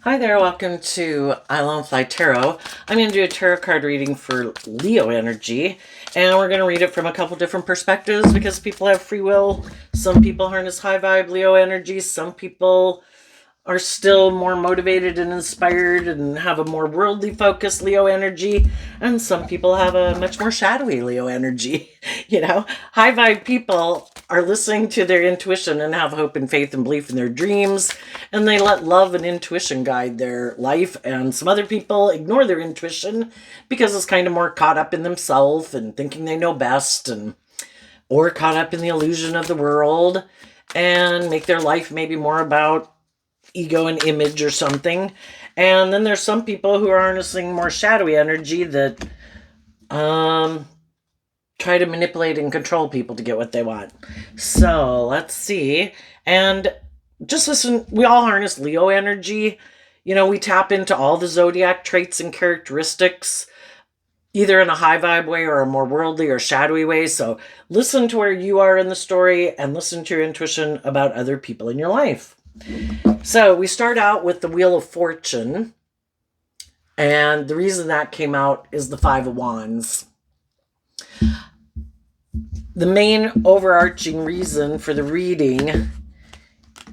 Hi there, welcome to I Lone Fly Tarot. I'm going to do a tarot card reading for Leo energy, and we're going to read it from a couple different perspectives because people have free will. Some people harness high vibe Leo energy, some people are still more motivated and inspired and have a more worldly focused Leo energy, and some people have a much more shadowy Leo energy. High vibe people are listening to their intuition and have hope and faith and belief in their dreams, and they let love and intuition guide their life. And some other people ignore their intuition because it's kind of more caught up in themselves and thinking they know best, and or caught up in the illusion of the world and make their life maybe more about ego and image or something. And then there's some people who are harnessing more shadowy energy that try to manipulate and control people to get what they want. So let's see. And just listen, we all harness Leo energy. We tap into all the zodiac traits and characteristics, either in a high vibe way or a more worldly or shadowy way. So listen to where you are in the story and listen to your intuition about other people in your life. So we start out with the Wheel of Fortune. And the reason that came out is the Five of Wands. The main overarching reason for the reading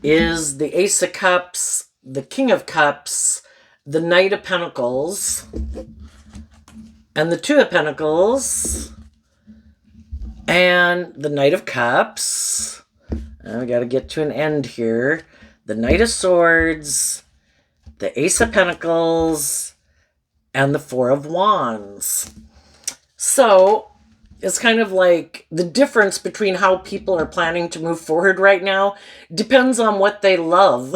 is the Ace of Cups, the King of Cups, the Knight of Pentacles, and the Two of Pentacles, and the Knight of Cups. We got to get to an end here. The Knight of Swords, the Ace of Pentacles, and the Four of Wands. So it's kind of like the difference between how people are planning to move forward right now depends on what they love.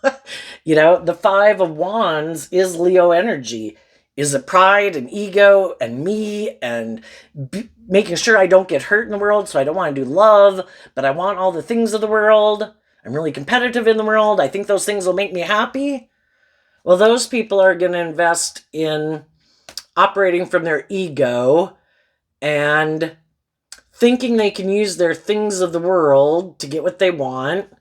The Five of Wands is Leo energy. Is it pride and ego and me and making sure I don't get hurt in the world, so I don't want to do love, but I want all the things of the world. I'm really competitive in the world. I think those things will make me happy. Well, those people are going to invest in operating from their ego and thinking they can use their things of the world to get what they want.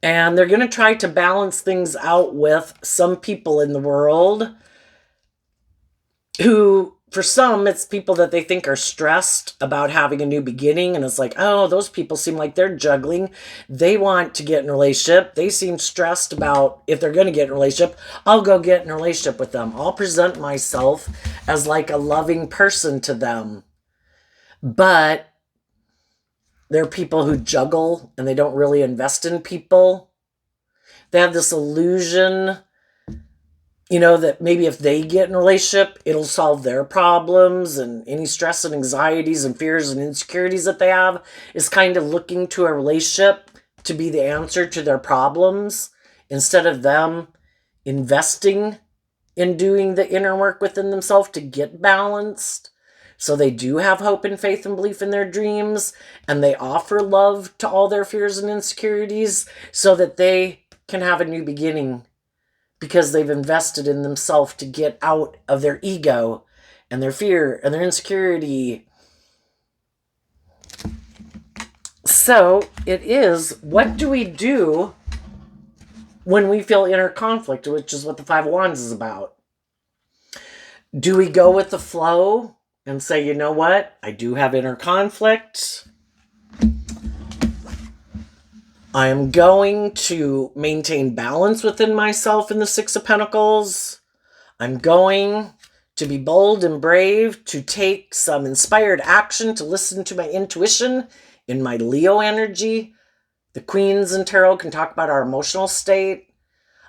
And they're going to try to balance things out with some people in the world who, for some, it's people that they think are stressed about having a new beginning. And it's like, oh, those people seem like they're juggling. They want to get in a relationship. They seem stressed about if they're going to get in a relationship. I'll go get in a relationship with them. I'll present myself as like a loving person to them. But there are people who juggle and they don't really invest in people. They have this illusion, that maybe if they get in a relationship, it'll solve their problems, and any stress and anxieties and fears and insecurities that they have is kind of looking to a relationship to be the answer to their problems instead of them investing in doing the inner work within themselves to get balanced. So they do have hope and faith and belief in their dreams, and they offer love to all their fears and insecurities so that they can have a new beginning because they've invested in themselves to get out of their ego and their fear and their insecurity. So it is, what do we do when we feel inner conflict, which is what the Five of Wands is about? Do we go with the flow and say, you know what? I do have inner conflict. I am going to maintain balance within myself in the Six of Pentacles. I'm going to be bold and brave, to take some inspired action, to listen to my intuition in my Leo energy. The Queens in Tarot can talk about our emotional state.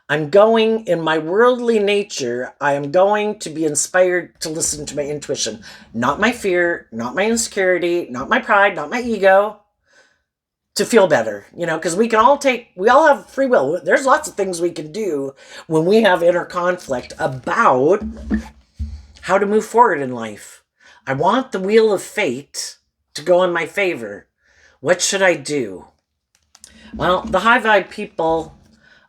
I'm going, in my worldly nature, I am going to be inspired to listen to my intuition. Not my fear, not my insecurity, not my pride, not my ego. To feel better, because we all have free will. There's lots of things we can do when we have inner conflict about how to move forward in life. I want the wheel of fate to go in my favor. What should I do? Well, the high vibe people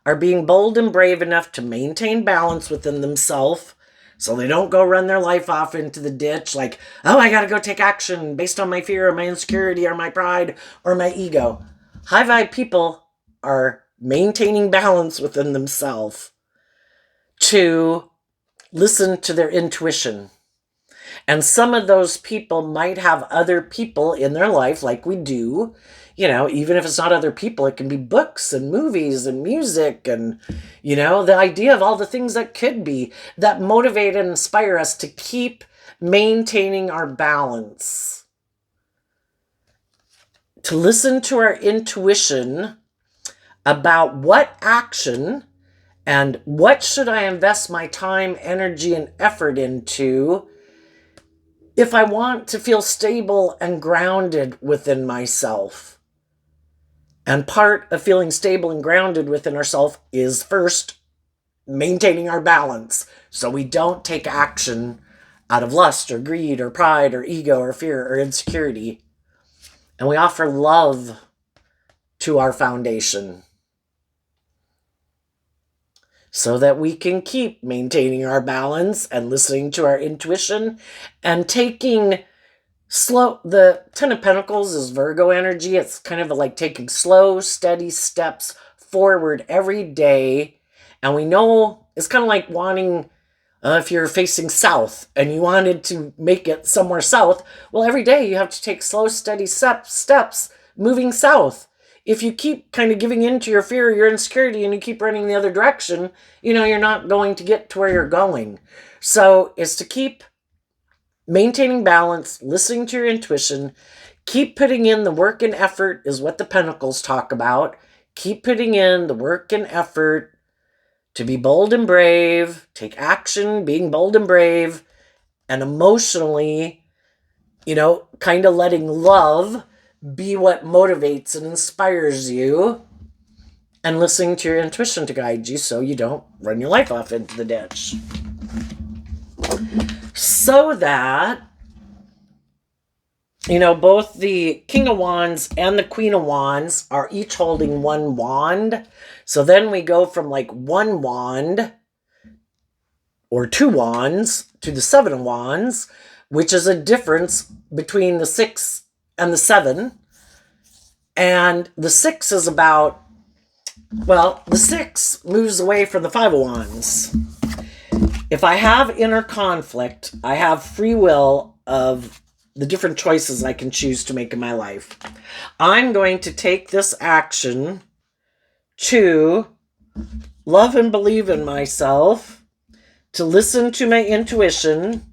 are being bold and brave enough to maintain balance within themselves so they don't go run their life off into the ditch like, oh, I got to go take action based on my fear or my insecurity or my pride or my ego. High vibe people are maintaining balance within themselves. to listen to their intuition. And some of those people might have other people in their life, like we do. Even if it's not other people, it can be books and movies and music and, the idea of all the things that could be that motivate and inspire us to keep maintaining our balance. To listen to our intuition about what action and what should I invest my time, energy, and effort into if I want to feel stable and grounded within myself. And part of feeling stable and grounded within ourselves is first maintaining our balance so we don't take action out of lust or greed or pride or ego or fear or insecurity. And we offer love to our foundation so that we can keep maintaining our balance and listening to our intuition and taking slow. The Ten of Pentacles is Virgo energy. It's kind of like taking slow, steady steps forward every day. And we know it's kind of like wanting, if you're facing south and you wanted to make it somewhere south, well, every day you have to take slow, steady steps moving south. If you keep kind of giving in to your fear or your insecurity and you keep running the other direction, you're not going to get to where you're going. So it's to keep maintaining balance, listening to your intuition, keep putting in the work and effort is what the Pentacles talk about. Keep putting in the work and effort to be bold and brave, take action, being bold and brave, and emotionally, kind of letting love be what motivates and inspires you, and listening to your intuition to guide you so you don't run your life off into the ditch. So that, both the King of Wands and the Queen of Wands are each holding one wand. So then we go from like one wand or two wands to the Seven of Wands, which is a difference between the 6 and the 7. And the 6 is about, the 6 moves away from the 5 of Wands. If I have inner conflict, I have free will of the different choices I can choose to make in my life. I'm going to take this action to love and believe in myself, to listen to my intuition,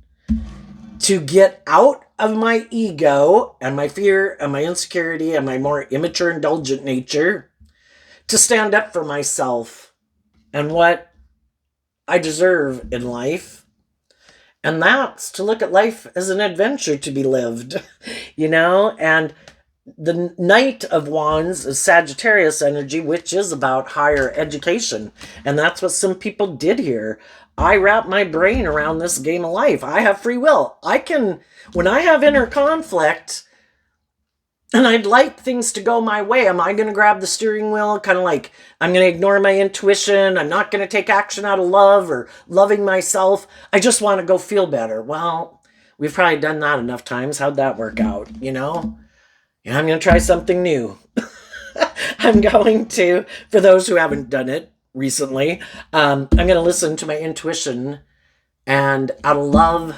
to get out of my ego and my fear and my insecurity and my more immature, indulgent nature, to stand up for myself and what I deserve in life. And that's to look at life as an adventure to be lived, and the Knight of Wands is Sagittarius energy, which is about higher education. And that's what some people did here. I wrap my brain around this game of life. I have free will. When I have inner conflict and I'd like things to go my way, am I going to grab the steering wheel? Kind of like, I'm going to ignore my intuition. I'm not going to take action out of love or loving myself. I just want to go feel better. Well, we've probably done that enough times. How'd that work out? I'm going to try something new. I'm going to, for those who haven't done it recently, I'm going to listen to my intuition, and out of love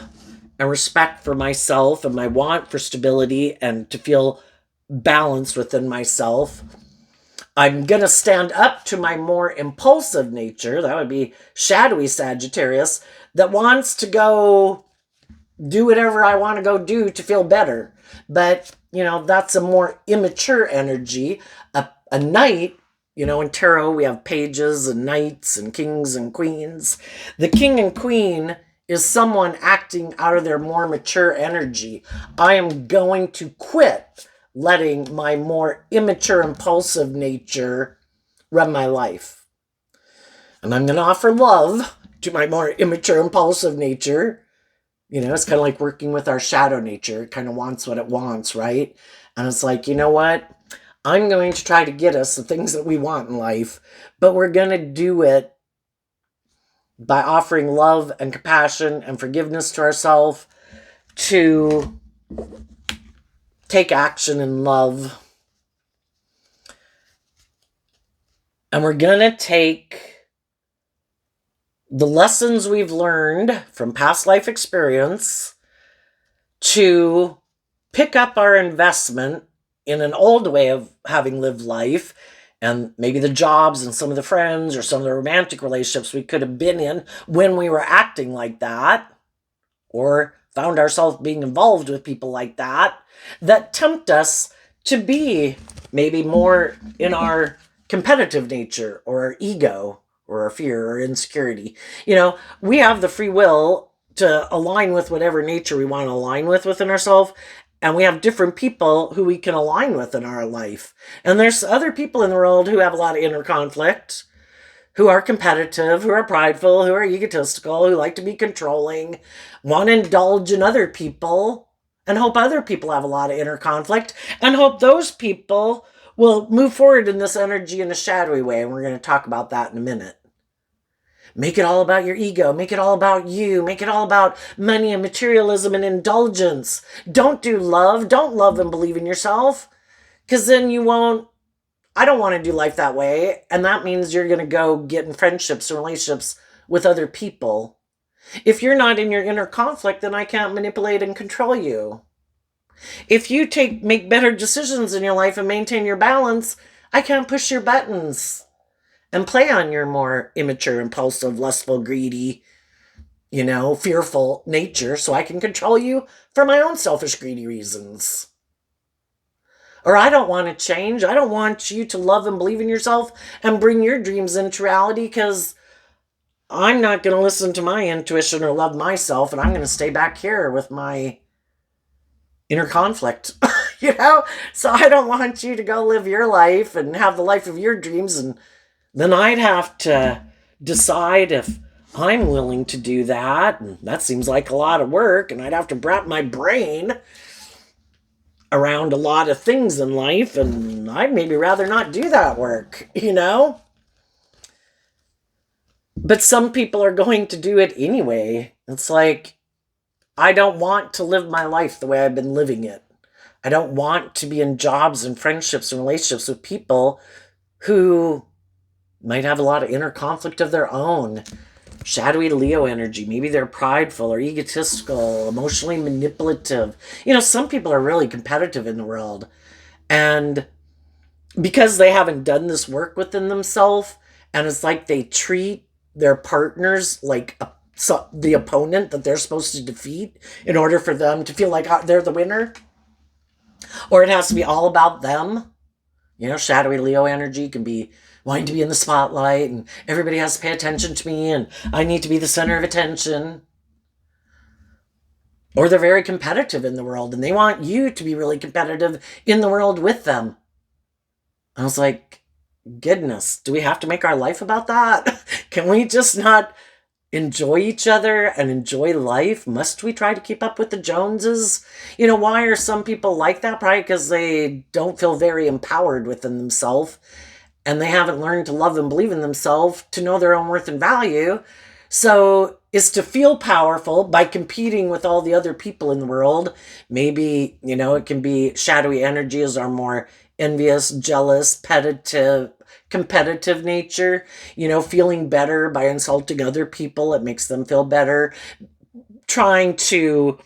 and respect for myself and my want for stability and to feel balanced within myself, I'm going to stand up to my more impulsive nature. That would be shadowy Sagittarius, that wants to go do whatever I want to go do to feel better. But, that's a more immature energy. A knight, in tarot, we have pages and knights and kings and queens. The king and queen is someone acting out of their more mature energy. I am going to quit letting my more immature, impulsive nature run my life. And I'm going to offer love to my more immature, impulsive nature. It's kind of like working with our shadow nature. It kind of wants what it wants, right? And it's like, you know what? I'm going to try to get us the things that we want in life, but we're going to do it by offering love and compassion and forgiveness to ourselves, to take action in love. And we're going to take the lessons we've learned from past life experience to pick up our investment in an old way of having lived life, and maybe the jobs and some of the friends or some of the romantic relationships we could have been in when we were acting like that, or found ourselves being involved with people like that, that tempt us to be maybe more in our competitive nature or our ego or our fear or insecurity. We have the free will to align with whatever nature we want to align with within ourselves. And we have different people who we can align with in our life. And there's other people in the world who have a lot of inner conflict, who are competitive, who are prideful, who are egotistical, who like to be controlling, want to indulge in other people, and hope other people have a lot of inner conflict, and hope those people will move forward in this energy in a shadowy way. And we're going to talk about that in a minute. Make it all about your ego. Make it all about you. Make it all about money and materialism and indulgence. Don't do love. Don't love and believe in yourself, because then you won't. I don't want to do life that way. And that means you're going to go get in friendships and relationships with other people. If you're not in your inner conflict, then I can't manipulate and control you. If you make better decisions in your life and maintain your balance, I can't push your buttons and play on your more immature, impulsive, lustful, greedy, fearful nature, so I can control you for my own selfish, greedy reasons. Or I don't want to change. I don't want you to love and believe in yourself and bring your dreams into reality, because I'm not going to listen to my intuition or love myself, and I'm going to stay back here with my inner conflict. So I don't want you to go live your life and have the life of your dreams, and then I'd have to decide if I'm willing to do that. And that seems like a lot of work. And I'd have to wrap my brain around a lot of things in life. And I'd maybe rather not do that work, But some people are going to do it anyway. It's like, I don't want to live my life the way I've been living it. I don't want to be in jobs and friendships and relationships with people who might have a lot of inner conflict of their own. Shadowy Leo energy. Maybe they're prideful or egotistical, emotionally manipulative. Some people are really competitive in the world. And because they haven't done this work within themselves, and it's like they treat their partners like the opponent that they're supposed to defeat in order for them to feel like they're the winner. Or it has to be all about them. Shadowy Leo energy can be wanting to be in the spotlight, and everybody has to pay attention to me, and I need to be the center of attention. Or they're very competitive in the world, and they want you to be really competitive in the world with them. I was like, goodness, do we have to make our life about that? Can we just not enjoy each other and enjoy life? Must we try to keep up with the Joneses? Why are some people like that? Probably because they don't feel very empowered within themselves, and they haven't learned to love and believe in themselves to know their own worth and value. So it's to feel powerful by competing with all the other people in the world. Maybe, it can be shadowy energies are more envious, jealous, competitive nature, feeling better by insulting other people. It makes them feel better. Trying to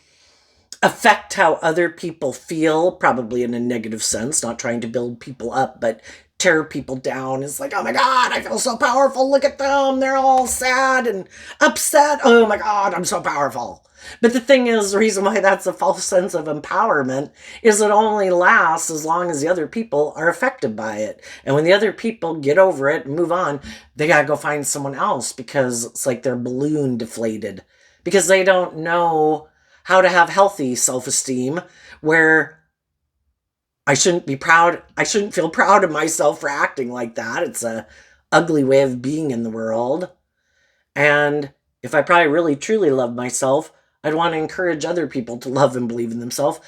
affect how other people feel, probably in a negative sense, not trying to build people up, but tear people down. It's like, oh my God, I feel so powerful. Look at them. They're all sad and upset. Oh my God, I'm so powerful. But the thing is, the reason why that's a false sense of empowerment is it only lasts as long as the other people are affected by it. And when the other people get over it and move on, they got to go find someone else, because it's like their balloon deflated, because they don't know how to have healthy self-esteem, where I shouldn't be proud. I shouldn't feel proud of myself for acting like that. It's a ugly way of being in the world. And if I probably really truly love myself, I'd want to encourage other people to love and believe in themselves.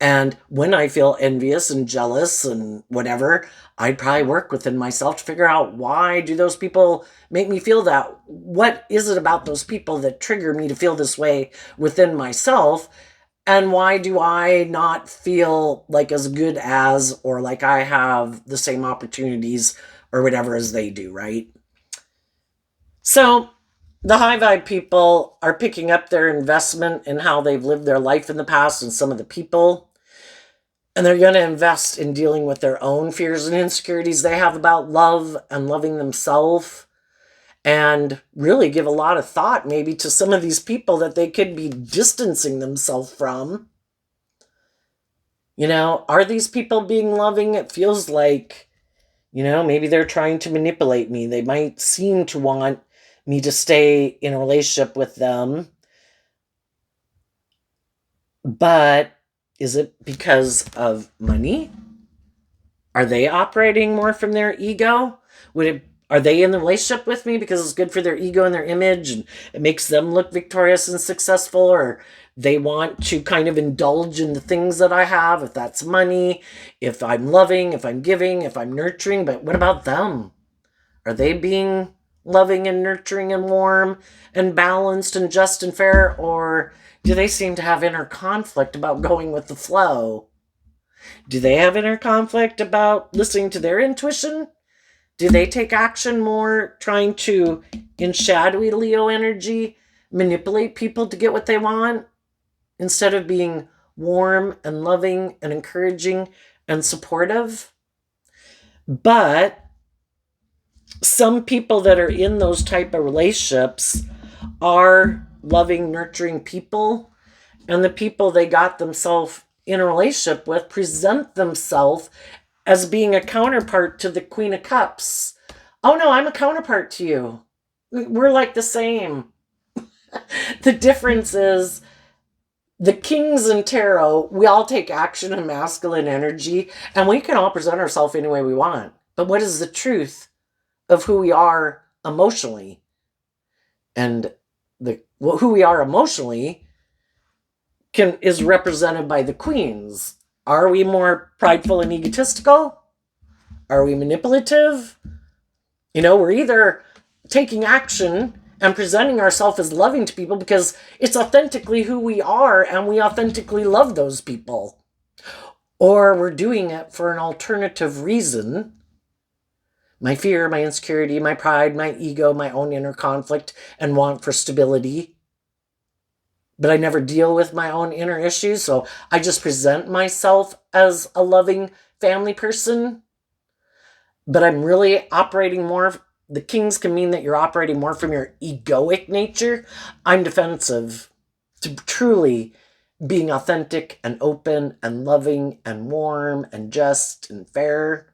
And when I feel envious and jealous and whatever, I'd probably work within myself to figure out, why do those people make me feel that? What is it about those people that trigger me to feel this way within myself? And why do I not feel like as good as, or like I have the same opportunities or whatever as they do, right? So The high vibe people are picking up their investment in how they've lived their life in the past and some of the people. And they're going to invest in dealing with their own fears and insecurities they have about love and loving themselves. And really give a lot of thought maybe to some of these people that they could be distancing themselves from. Are these people being loving? It feels like, maybe they're trying to manipulate me. They might seem to want me to stay in a relationship with them. But is it because of money? Are they operating more from their ego? Are they in the relationship with me because it's good for their ego and their image and it makes them look victorious and successful? Or they want to kind of indulge in the things that I have, if that's money, if I'm loving, if I'm giving, if I'm nurturing. But what about them? Are they being loving and nurturing and warm and balanced and just and fair? Or do they seem to have inner conflict about going with the flow? Do they have inner conflict about listening to their intuition? Do they take action more trying to, in shadowy Leo energy, manipulate people to get what they want instead of being warm and loving and encouraging and supportive? But some people that are in those type of relationships are loving, nurturing people, and the people they got themselves in a relationship with present themselves as being a counterpart to the Queen of Cups. Oh no, I'm a counterpart to you. We're like the same. The difference is the kings in tarot, we all take action in masculine energy, and we can all present ourselves any way we want. But what is the truth of who we are emotionally? And who we are emotionally is represented by the queens. Are we more prideful and egotistical? Are we manipulative? We're either taking action and presenting ourselves as loving to people because it's authentically who we are and we authentically love those people. Or we're doing it for an alternative reason. My fear, my insecurity, my pride, my ego, my own inner conflict and want for stability. But I never deal with my own inner issues, so I just present myself as a loving family person. But I'm really operating more. The kings can mean that you're operating more from your egoic nature. I'm defensive to truly being authentic and open and loving and warm and just and fair.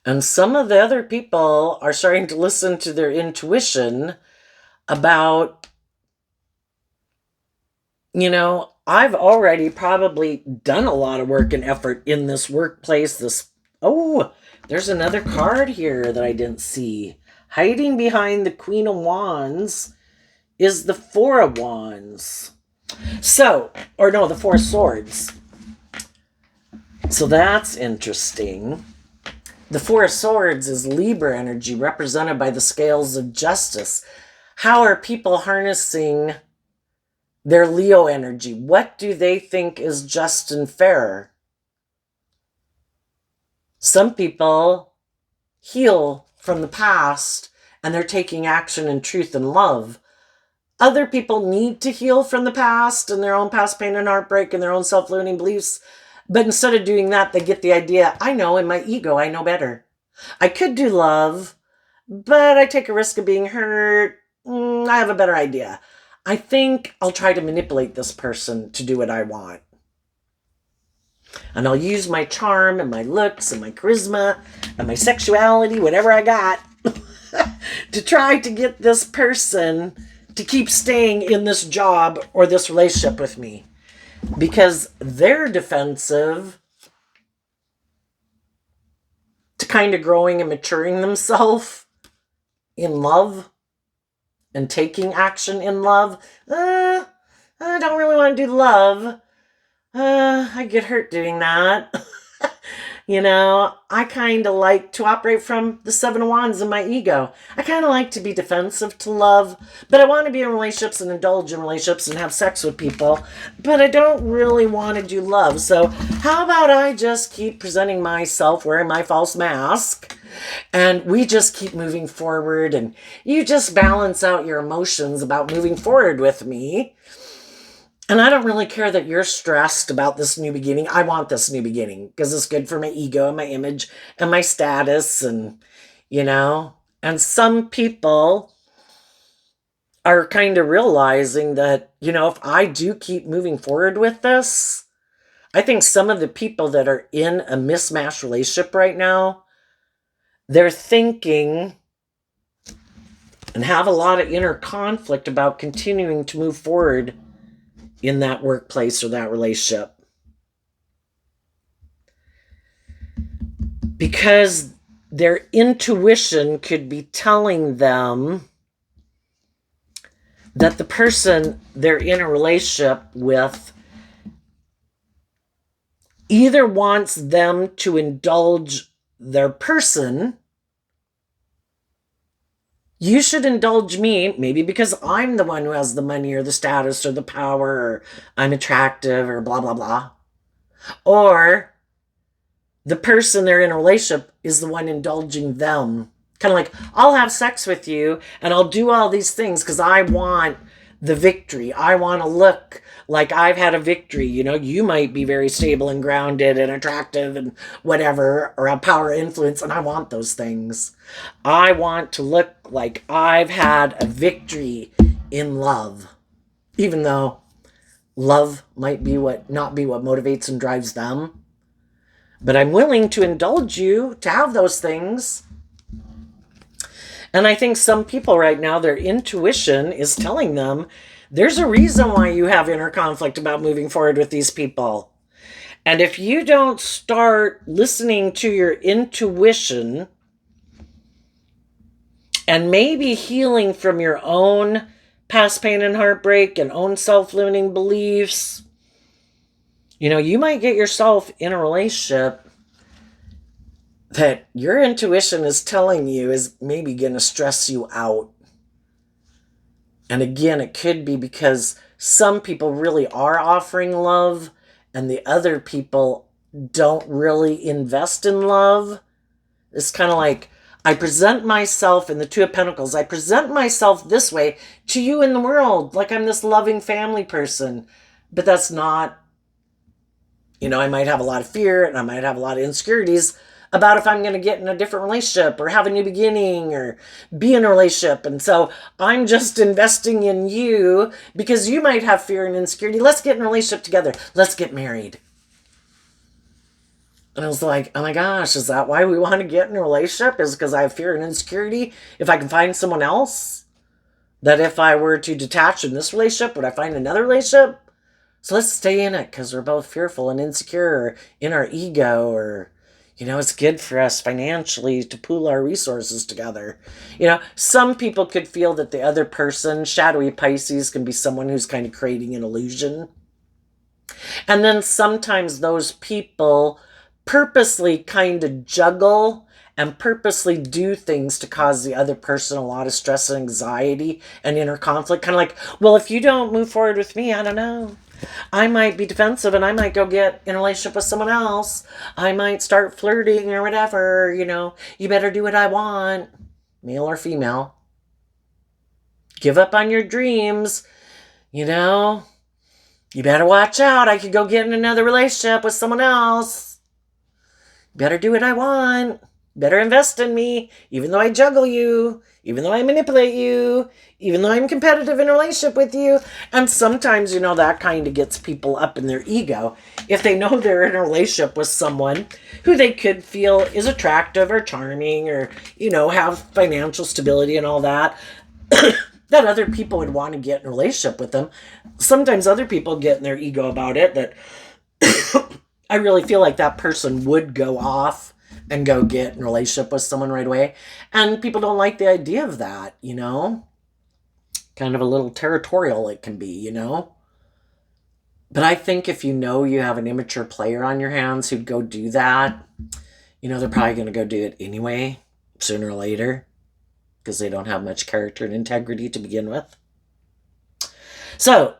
And some of the other people are starting to listen to their intuition about, I've already probably done a lot of work and effort in this workplace. There's another card here that I didn't see. Hiding behind the Queen of Wands is the Four of Wands. The Four of Swords. So that's interesting. The Four of Swords is Libra energy represented by the scales of justice. How are people harnessing their Leo energy? What do they think is just and fair? Some people heal from the past and they're taking action in truth and love. Other people need to heal from the past and their own past pain and heartbreak and their own self-limiting beliefs. But instead of doing that, they get the idea, I know in my ego, I know better. I could do love, but I take a risk of being hurt. I have a better idea. I think I'll try to manipulate this person to do what I want. And I'll use my charm and my looks and my charisma and my sexuality, whatever I got, to try to get this person to keep staying in this job or this relationship with me. Because they're defensive to kind of growing and maturing themselves in love. And taking action in love. I don't really want to do love. I get hurt doing that. I kind of like to operate from the Seven of Wands in my ego. I kind of like to be defensive to love, but I want to be in relationships and indulge in relationships and have sex with people, but I don't really want to do love. So how about I just keep presenting myself wearing my false mask, and we just keep moving forward, and you just balance out your emotions about moving forward with me. And I don't really care that you're stressed about this new beginning. I want this new beginning because it's good for my ego and my image and my status and some people are kind of realizing that, if I do keep moving forward with this, I think some of the people that are in a mismatched relationship right now, they're thinking and have a lot of inner conflict about continuing to move forward in that workplace or that relationship. Because their intuition could be telling them that the person they're in a relationship with either wants them to indulge their person. You should indulge me, maybe because I'm the one who has the money or the status or the power, or I'm attractive or blah, blah, blah. Or the person they're in a relationship is the one indulging them. Kind of like, I'll have sex with you and I'll do all these things because I want the victory. I want to look like I've had a victory. You might be very stable and grounded and attractive and whatever, or have power, influence, and I want those things. I want to look like I've had a victory in love, even though love might not be what motivates and drives them. But I'm willing to indulge you to have those things. And I think some people right now, their intuition is telling them there's a reason why you have inner conflict about moving forward with these people. And if you don't start listening to your intuition and maybe healing from your own past pain and heartbreak and own self-limiting beliefs, you might get yourself in a relationship that your intuition is telling you is maybe going to stress you out. And again, it could be because some people really are offering love and the other people don't really invest in love. It's kind of like, I present myself in the Two of Pentacles. I present myself this way to you in the world, like I'm this loving family person. But that's not, I might have a lot of fear and I might have a lot of insecurities about if I'm going to get in a different relationship or have a new beginning or be in a relationship. And so I'm just investing in you because you might have fear and insecurity. Let's get in a relationship together. Let's get married. And I was like, oh my gosh, is that why we want to get in a relationship? Is because I have fear and insecurity? If I can find someone else, that if I were to detach in this relationship, would I find another relationship? So let's stay in it because we're both fearful and insecure in our ego, or it's good for us financially to pool our resources together. Some people could feel that the other person, shadowy Pisces, can be someone who's kind of creating an illusion. And then sometimes those people purposely kind of juggle and purposely do things to cause the other person a lot of stress and anxiety and inner conflict. Kind of like, well, if you don't move forward with me, I don't know, I might be defensive and I might go get in a relationship with someone else. I might start flirting or whatever, you better do what I want, male or female. Give up on your dreams, you better watch out. I could go get in another relationship with someone else. Better do what I want. Better invest in me, even though I juggle you, even though I manipulate you, even though I'm competitive in a relationship with you. And sometimes, that kind of gets people up in their ego. If they know they're in a relationship with someone who they could feel is attractive or charming or, have financial stability and all that, that other people would want to get in a relationship with them. Sometimes other people get in their ego about it, that I really feel like that person would go off and go get in a relationship with someone right away. And people don't like the idea of that, Kind of a little territorial it can be, But I think if you know you have an immature player on your hands who'd go do that, they're probably going to go do it anyway, sooner or later, because they don't have much character and integrity to begin with. So,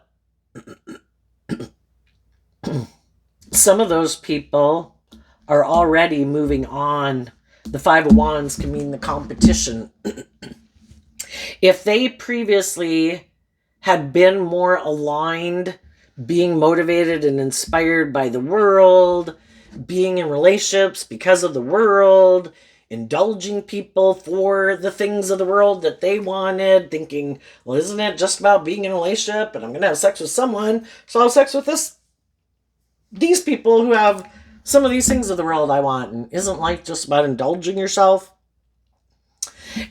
some of those people are already moving on. The Five of Wands can mean the competition. If they previously had been more aligned, being motivated and inspired by the world, being in relationships because of the world, indulging people for the things of the world that they wanted, thinking, well, isn't it just about being in a relationship and I'm going to have sex with someone, so I'll have sex with these people who have some of these things of the world I want. And isn't life just about indulging yourself?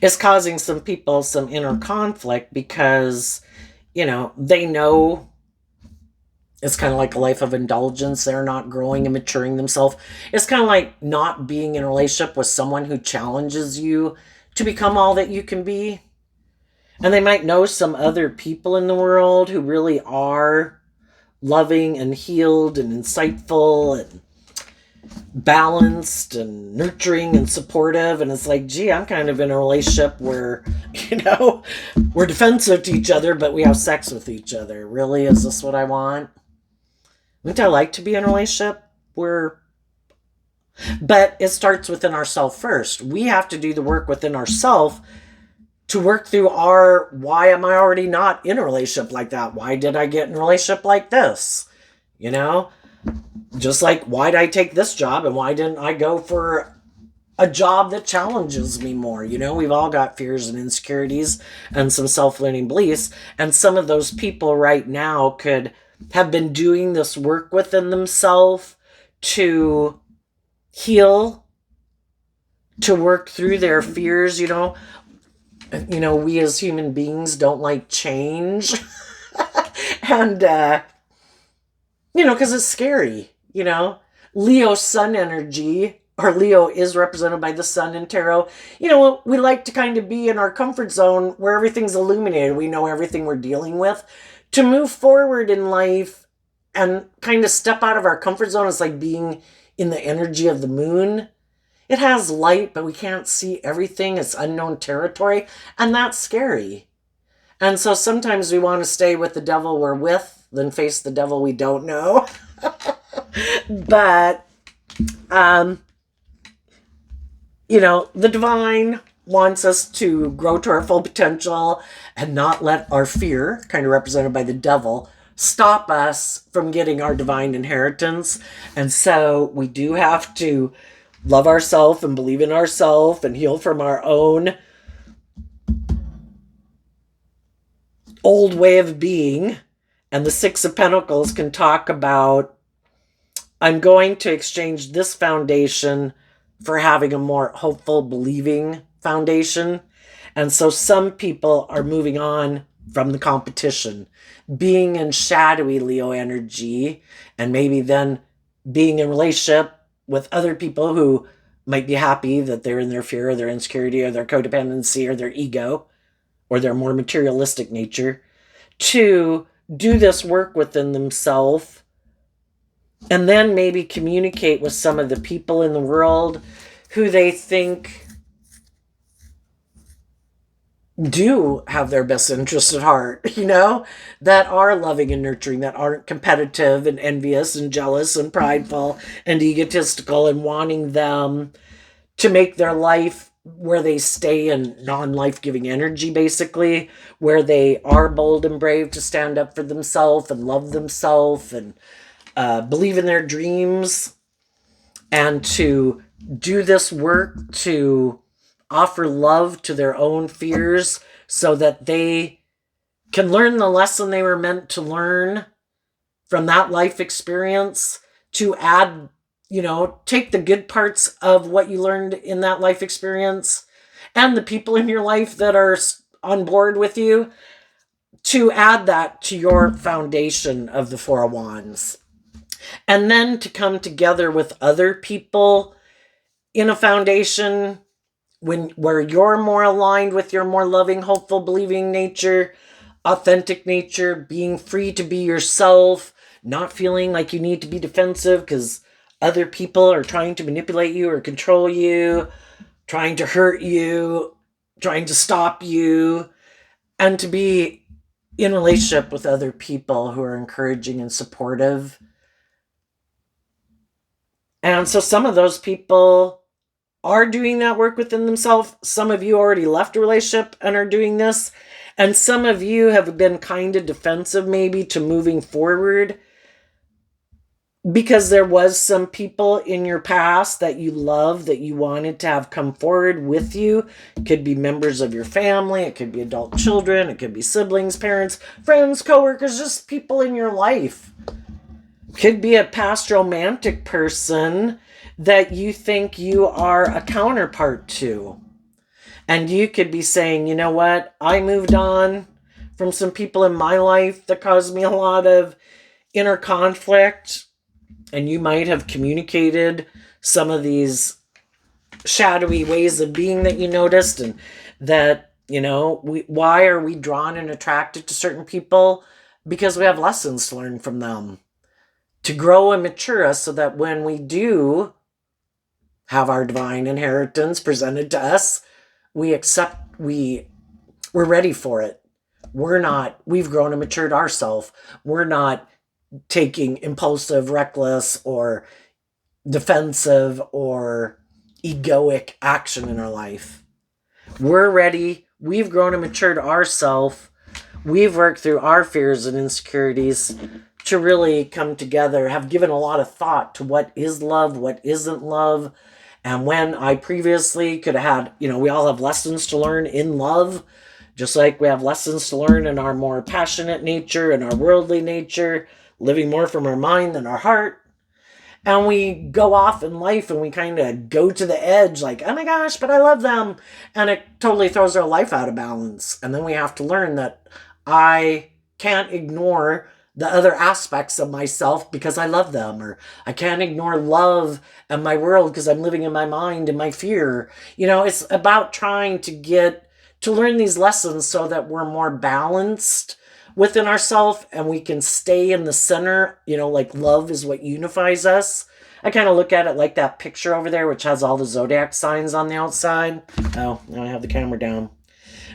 It's causing some people some inner conflict because, they know it's kind of like a life of indulgence. They're not growing and maturing themselves. It's kind of like not being in a relationship with someone who challenges you to become all that you can be. And they might know some other people in the world who really are loving and healed and insightful and balanced and nurturing and supportive. And it's like, gee, I'm kind of in a relationship where, we're defensive to each other, but we have sex with each other. Really? Is this what I want? Wouldn't I like to be in a relationship but it starts within ourselves first. We have to do the work within ourselves to work through why am I already not in a relationship like that? Why did I get in a relationship like this? Just like, why did I take this job and why didn't I go for a job that challenges me more? We've all got fears and insecurities and some self-limiting beliefs. And some of those people right now could have been doing this work within themselves to heal, to work through their fears. We as human beings don't like change. And, because it's scary, Leo sun energy, or Leo is represented by the sun in tarot. We like to kind of be in our comfort zone where everything's illuminated. We know everything we're dealing with. To move forward in life and kind of step out of our comfort zone is like being in the energy of the moon. It has light, but we can't see everything. It's unknown territory, and that's scary. And so sometimes we want to stay with the devil we're with than face the devil we don't know. But, the divine wants us to grow to our full potential and not let our fear, kind of represented by the devil, stop us from getting our divine inheritance. And so we do have to love ourselves and believe in ourselves and heal from our own old way of being. And the Six of Pentacles can talk about, I'm going to exchange this foundation for having a more hopeful, believing foundation. And so some people are moving on from the competition, being in shadowy Leo energy, and maybe then being in relationship with other people who might be happy that they're in their fear or their insecurity or their codependency or their ego or their more materialistic nature, to do this work within themselves and then maybe communicate with some of the people in the world who they think do have their best interest at heart, that are loving and nurturing, that aren't competitive and envious and jealous and prideful and egotistical and wanting them to make their life where they stay in non-life-giving energy, basically, where they are bold and brave to stand up for themselves and love themselves and believe in their dreams, and to do this work to offer love to their own fears so that they can learn the lesson they were meant to learn from that life experience, to add, take the good parts of what you learned in that life experience and the people in your life that are on board with you, to add that to your foundation of the Four of Wands. And then to come together with other people in a foundation where you're more aligned with your more loving, hopeful, believing nature, authentic nature, being free to be yourself, not feeling like you need to be defensive because other people are trying to manipulate you or control you, trying to hurt you, trying to stop you, and to be in relationship with other people who are encouraging and supportive. And so some of those people are doing that work within themselves. Some of you already left a relationship and are doing this. And some of you have been kind of defensive maybe to moving forward because there was some people in your past that you love that you wanted to have come forward with you. It could be members of your family, it could be adult children, it could be siblings, parents, friends, coworkers, just people in your life. Could be a past romantic person that you think you are a counterpart to. And you could be saying, you know what, I moved on from some people in my life that caused me a lot of inner conflict. And you might have communicated some of these shadowy ways of being that you noticed, and that, why are we drawn and attracted to certain people? Because we have lessons to learn from them, to grow and mature us so that when we do have our divine inheritance presented to us, we're ready for it. We've grown and matured ourselves. We're not taking impulsive, reckless, or defensive or egoic action in our life. We're ready. We've grown and matured ourselves. We've worked through our fears and insecurities to really come together, have given a lot of thought to what is love, what isn't love. And when I previously could have had, we all have lessons to learn in love, just like we have lessons to learn in our more passionate nature and our worldly nature, living more from our mind than our heart. And we go off in life and we kind of go to the edge like, oh my gosh, but I love them. And it totally throws our life out of balance. And then we have to learn that I can't ignore the other aspects of myself because I love them. Or I can't ignore love and my world because I'm living in my mind and my fear. It's about trying to learn these lessons so that we're more balanced within ourselves and we can stay in the center, like love is what unifies us. I kind of look at it like that picture over there, which has all the zodiac signs on the outside. Oh, now I have the camera down.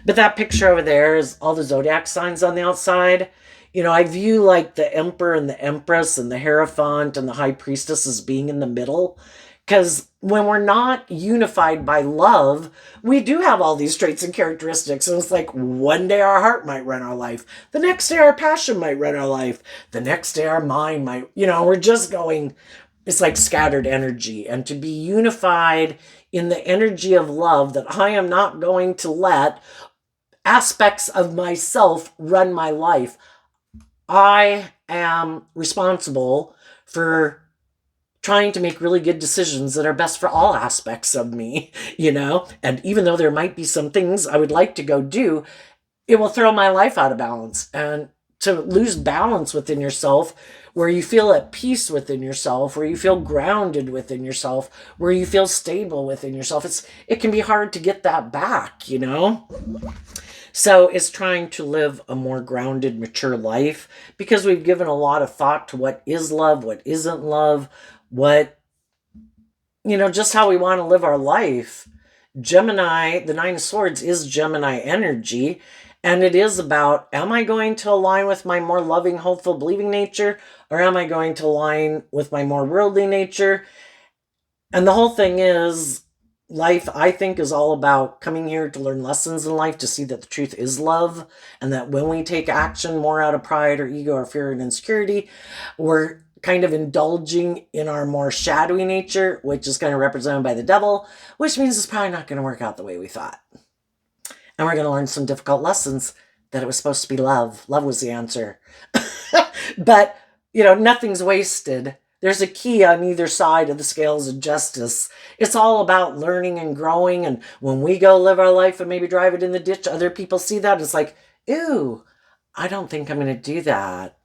But that picture over there is all the zodiac signs on the outside. I view like the emperor and the empress and the hierophant and the high priestess as being in the middle. Because when we're not unified by love, we do have all these traits and characteristics. And it's like one day our heart might run our life. The next day our passion might run our life. The next day our mind might, we're just going, it's like scattered energy. And to be unified in the energy of love, that I am not going to let aspects of myself run my life. I am responsible for trying to make really good decisions that are best for all aspects of me, and even though there might be some things I would like to go do, it will throw my life out of balance. And to lose balance within yourself, where you feel at peace within yourself, where you feel grounded within yourself, where you feel stable within yourself, it can be hard to get that back, So it's trying to live a more grounded, mature life, because we've given a lot of thought to what is love, what isn't love, what, just how we want to live our life. Gemini, the Nine of Swords is Gemini energy. And it is about, am I going to align with my more loving, hopeful, believing nature? Or am I going to align with my more worldly nature? And the whole thing is, life, I think, is all about coming here to learn lessons in life, to see that the truth is love. And that when we take action more out of pride or ego or fear and insecurity, we're kind of indulging in our more shadowy nature, which is kind of represented by the devil, which means it's probably not going to work out the way we thought. And we're going to learn some difficult lessons, that it was supposed to be love. Love was the answer. But, nothing's wasted. There's a key on either side of the scales of justice. It's all about learning and growing. And when we go live our life and maybe drive it in the ditch, other people see that. It's like, ew, I don't think I'm going to do that.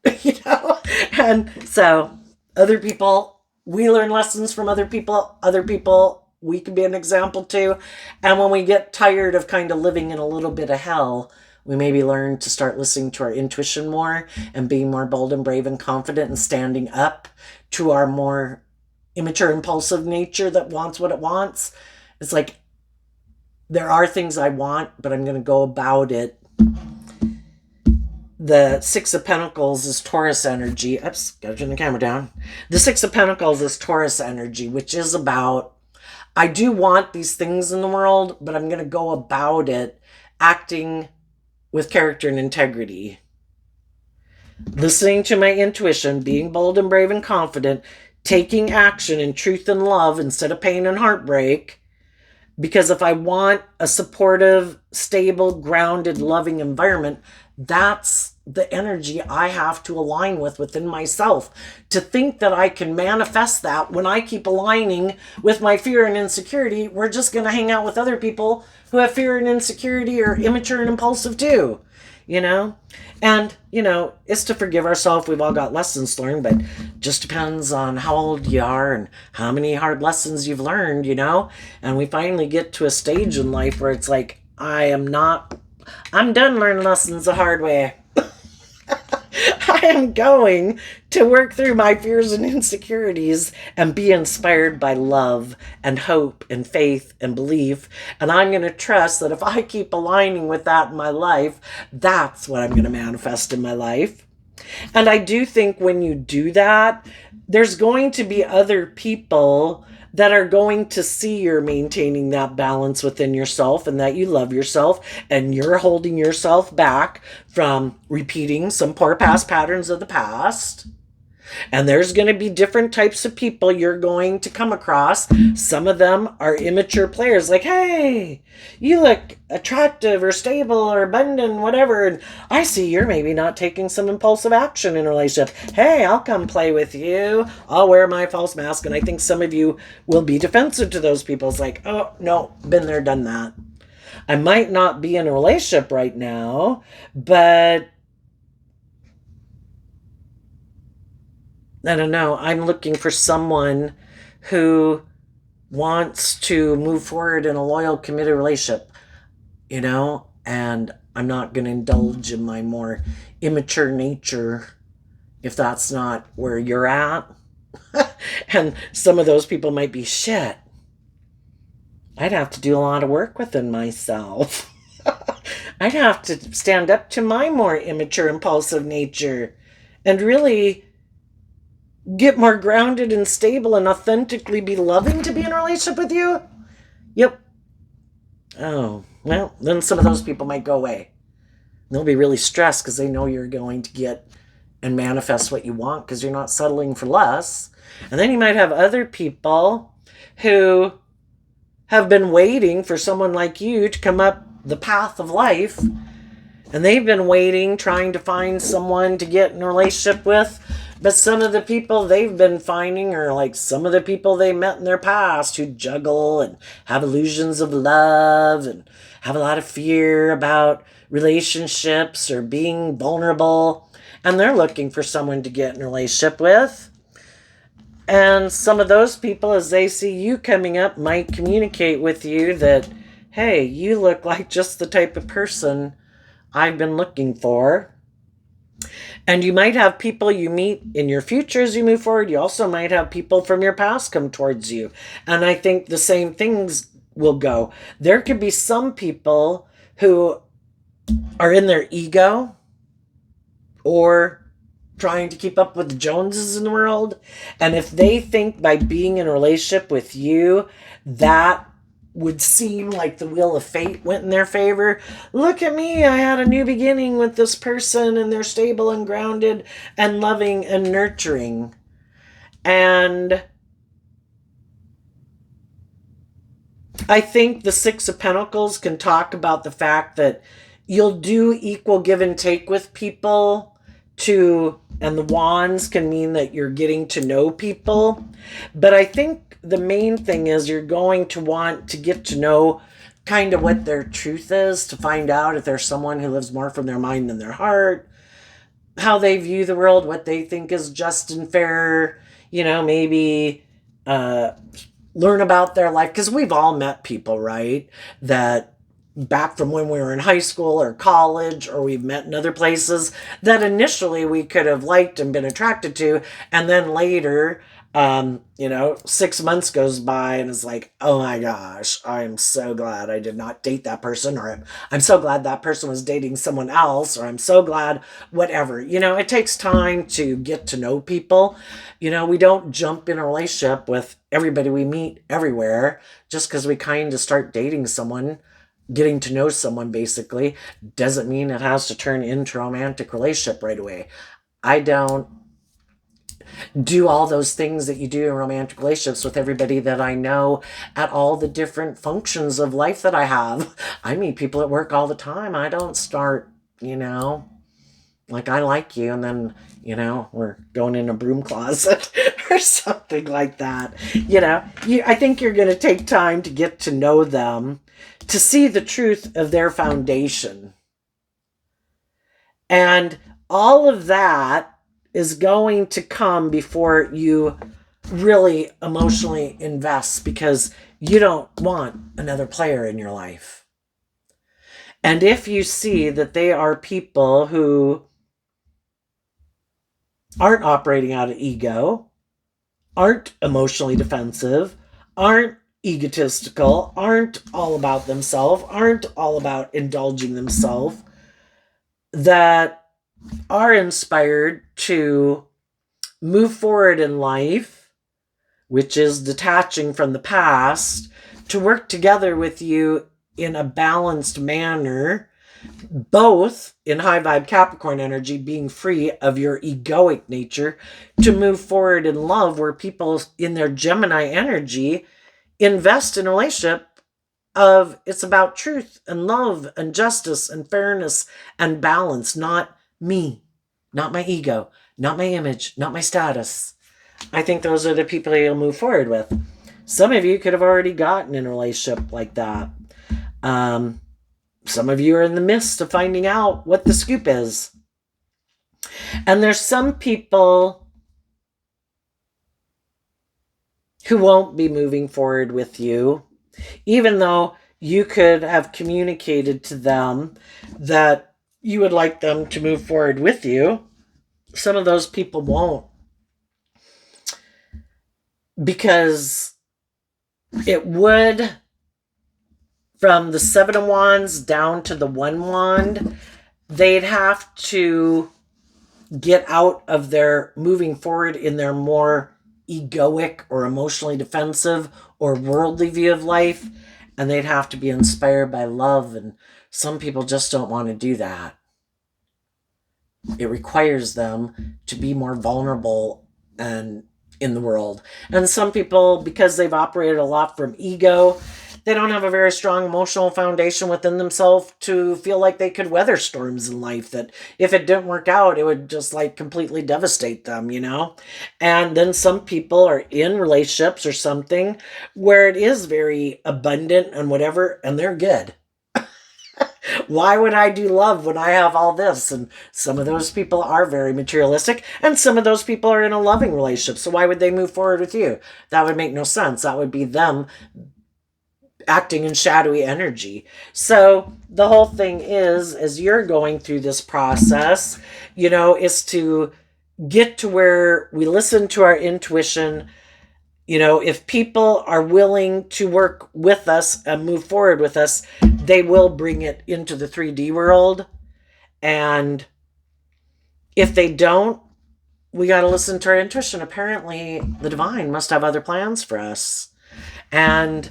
And so other people, we learn lessons from other people. Other people, we can be an example to. And when we get tired of kind of living in a little bit of hell, We maybe learn to start listening to our intuition more and being more bold and brave and confident and standing up to our more immature, impulsive nature that wants what it wants. It's like, there are things I want, but I'm going to go about it. The Six of Pentacles is Taurus energy. Oops, gotta turn the camera down. The Six of Pentacles is Taurus energy, which is about, I do want these things in the world, but I'm going to go about it acting with character and integrity. Listening to my intuition, being bold and brave and confident, taking action in truth and love instead of pain and heartbreak. Because if I want a supportive, stable, grounded, loving environment, that's the energy I have to align with within myself. To think that I can manifest that when I keep aligning with my fear and insecurity, we're just going to hang out with other people who have fear and insecurity or immature and impulsive too, you know? And, you know, it's to forgive ourselves. We've all got lessons learned, but just depends on how old you are and how many hard lessons you've learned, you know? And we finally get to a stage in life where it's like, I'm done learning lessons the hard way. I am going to work through my fears and insecurities and be inspired by love and hope and faith and belief. And I'm going to trust that if I keep aligning with that in my life, that's what I'm going to manifest in my life. And I do think when you do that, there's going to be other people that are going to see you're maintaining that balance within yourself and that you love yourself and you're holding yourself back from repeating some poor past patterns of the past. And there's going to be different types of people you're going to come across. Some of them are immature players, like, hey, you look attractive or stable or abundant, whatever. And I see you're maybe not taking some impulsive action in a relationship. Hey, I'll come play with you. I'll wear my false mask. And I think some of you will be defensive to those people. It's like, oh, no, been there, done that. I might not be in a relationship right now, but I don't know. I'm looking for someone who wants to move forward in a loyal, committed relationship, you know, and I'm not going to indulge in my more immature nature if that's not where you're at. And some of those people might be, shit, I'd have to do a lot of work within myself. I'd have to stand up to my more immature, impulsive nature and really get more grounded and stable and authentically be loving to be in a relationship with you? Yep. Oh, well, then some of those people might go away. They'll be really stressed because they know you're going to get and manifest what you want because you're not settling for less. And then you might have other people who have been waiting for someone like you to come up the path of life. And they've been waiting, trying to find someone to get in a relationship with. But some of the people they've been finding are like some of the people they met in their past who juggle and have illusions of love and have a lot of fear about relationships or being vulnerable. And they're looking for someone to get in a relationship with. And some of those people, as they see you coming up, might communicate with you that, hey, you look like just the type of person I've been looking for. And you might have people you meet in your future as you move forward. You also might have people from your past come towards you. And I think the same things will go. There could be some people who are in their ego or trying to keep up with the Joneses in the world. And if they think by being in a relationship with you, that would seem like the wheel of fate went in their favor. Look at me, I had a new beginning with this person and they're stable and grounded and loving and nurturing. And I think the Six of Pentacles can talk about the fact that you'll do equal give and take with people and the wands can mean that you're getting to know people. But I think the main thing is you're going to want to get to know kind of what their truth is, to find out if there's someone who lives more from their mind than their heart, how they view the world, what they think is just and fair, you know, maybe learn about their life. Because we've all met people, right, that back from when we were in high school or college, or we've met in other places that initially we could have liked and been attracted to, and then later 6 months goes by and it's like, oh my gosh, I'm so glad I did not date that person, or I'm so glad that person was dating someone else, or I'm so glad whatever. It takes time to get to know people. We don't jump in a relationship with everybody we meet everywhere just because we kind of start dating someone. Getting to know someone basically doesn't mean it has to turn into a romantic relationship right away. I don't do all those things that you do in romantic relationships with everybody that I know at all the different functions of life that I have. I meet people at work all the time. I don't start, like I like you, and then, we're going in a broom closet or something like that. I think you're going to take time to get to know them, to see the truth of their foundation. And all of that is going to come before you really emotionally invest, because you don't want another player in your life. And if you see that they are people who aren't operating out of ego, aren't emotionally defensive, aren't egotistical, aren't all about themselves, aren't all about indulging themselves, that are inspired to move forward in life, which is detaching from the past, to work together with you in a balanced manner, both in high vibe Capricorn energy, being free of your egoic nature, to move forward in love, where people in their Gemini energy invest in a relationship of it's about truth and love and justice and fairness and balance, not me, not my ego, not my image, not my status. I think those are the people you'll move forward with. Some of you could have already gotten in a relationship like that. Some of you are in the midst of finding out what the scoop is. And there's some people who won't be moving forward with you, even though you could have communicated to them that you would like them to move forward with you. Some of those people won't, because it would, from the 7 of Wands down to the 1 wand, they'd have to get out of their moving forward in their more egoic or emotionally defensive or worldly view of life, and they'd have to be inspired by love, and some people just don't want to do that. It requires them to be more vulnerable and in the world. And some people, because they've operated a lot from ego, they don't have a very strong emotional foundation within themselves to feel like they could weather storms in life, that if it didn't work out, it would just like completely devastate them, And then some people are in relationships or something where it is very abundant and whatever, and they're good. Why would I do love when I have all this? And some of those people are very materialistic, and some of those people are in a loving relationship. So why would they move forward with you? That would make no sense. That would be them acting in shadowy energy. So the whole thing is, as you're going through this process, is to get to where we listen to our intuition. If people are willing to work with us and move forward with us, they will bring it into the 3D world. And if they don't, we got to listen to our intuition. Apparently, the divine must have other plans for us. And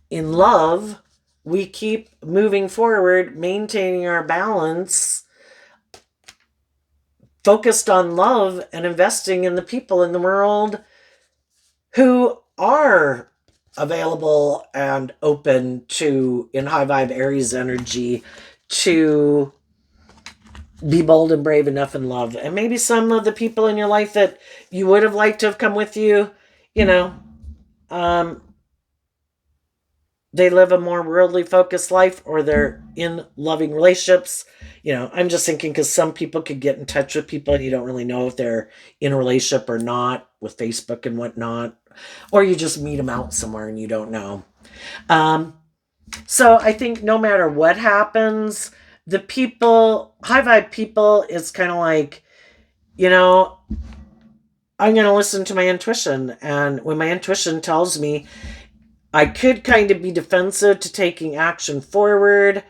in love, we keep moving forward, maintaining our balance, focused on love, and investing in the people in the world who are available and open to, in high vibe Aries energy, to be bold and brave enough in love. And maybe some of the people in your life that you would have liked to have come with you, they live a more worldly focused life, or they're in loving relationships. I'm just thinking, because some people could get in touch with people and you don't really know if they're in a relationship or not, with Facebook and whatnot, or you just meet them out somewhere and you don't know. So I think no matter what happens, the people, high vibe people, is kind of like, you know, I'm going to listen to my intuition. And when my intuition tells me I could kind of be defensive to taking action forward,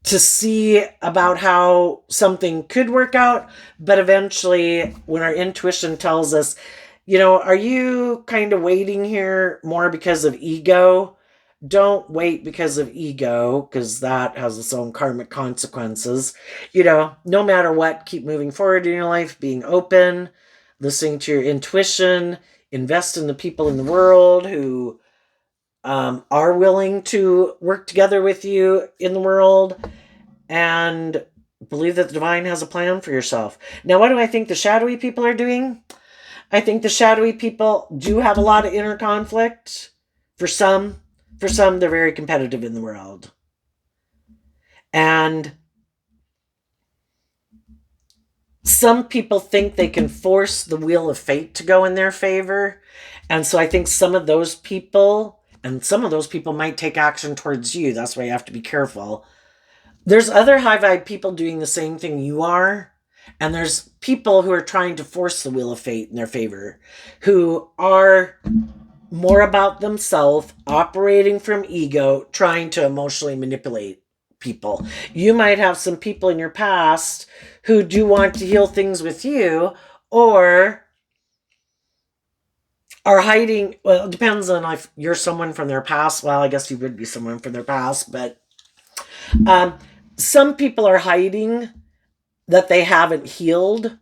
to see about how something could work out, but eventually, when our intuition tells us, are you kind of waiting here more because of ego? Don't wait because of ego, because that has its own karmic consequences. No matter what, keep moving forward in your life, being open, listening to your intuition, invest in the people in the world who are willing to work together with you in the world, and believe that the divine has a plan for yourself. Now, what do I think the shadowy people are doing? I think the shadowy people do have a lot of inner conflict. For some, they're very competitive in the world. And some people think they can force the wheel of fate to go in their favor. And so I think some of those people, and some of those people might take action towards you. That's why you have to be careful. There's other high vibe people doing the same thing you are. And there's people who are trying to force the wheel of fate in their favor, who are more about themselves, operating from ego, trying to emotionally manipulate people. You might have some people in your past who do want to heal things with you, or are hiding. Well, it depends on if you're someone from their past. Well, I guess you would be someone from their past, but some people are hiding that they haven't healed,